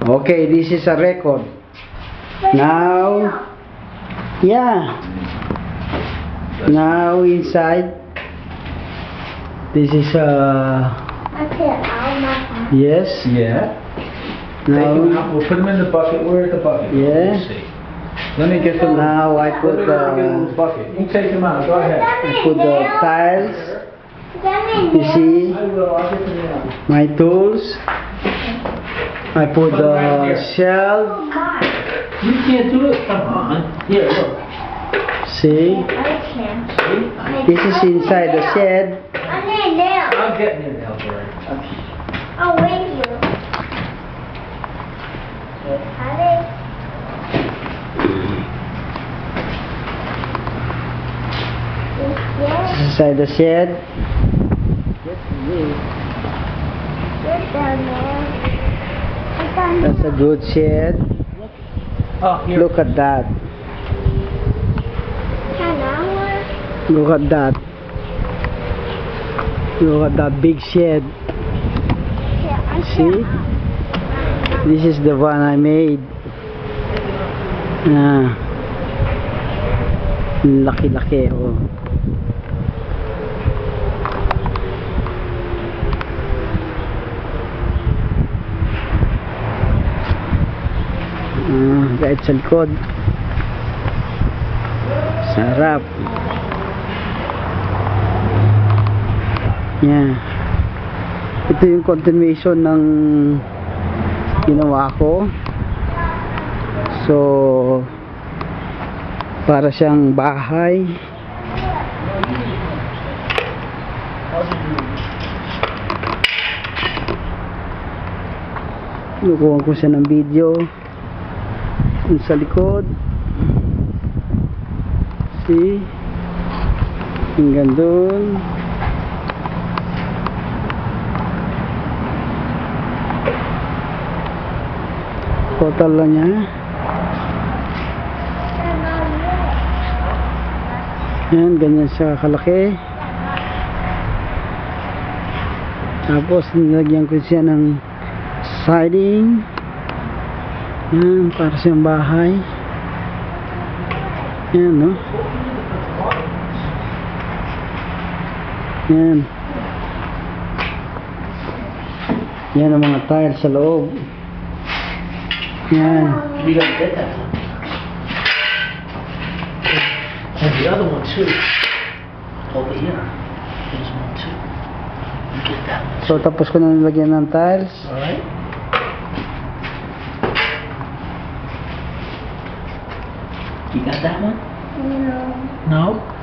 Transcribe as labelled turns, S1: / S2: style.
S1: Okay, this is a record. Now, yeah. Now inside, this is yes.
S2: Yeah.
S1: Now,
S2: Take them out. We'll put them in the bucket. Where's the bucket?
S1: Yeah.
S2: Let's see. Let me get the.
S1: Now I put
S2: Let me get the bucket. You take them out. Go ahead.
S1: I put the tiles. You see
S2: I will. I'll get them out.
S1: my tools. I put the shelf.
S2: You can't do it. Come on. Here, look.
S1: See, this is inside the shed.
S2: I'm getting it, Albert.
S3: Oh, wait, you.
S1: This is inside the shed. That's a good shed.
S2: Oh, here.
S1: Look at that. Look at that. Look at that big shed. See? This is the one I made. Laki-laki. Oh. Kahit sa likod. Sarap. Yeah. Ito yung continuation ng ginawa ko. So, para siyang bahay. Nakuha ko siya ng video. Yung sa likod. See? Hanggang doon. Total lang niya. Yan, ganyan siya kalaki. Tapos nilagyan ko siya ng siding. Yan, para siyang bahay. Yan, no? Yan. Yan ang mga tiles sa loob. Yan.
S2: You gotta get that one. And the other one too. Over here. There's one too. You get that one.
S1: So, tapos ko na nilagyan ng tiles.
S2: Alright? You got that one?
S3: No.
S2: No?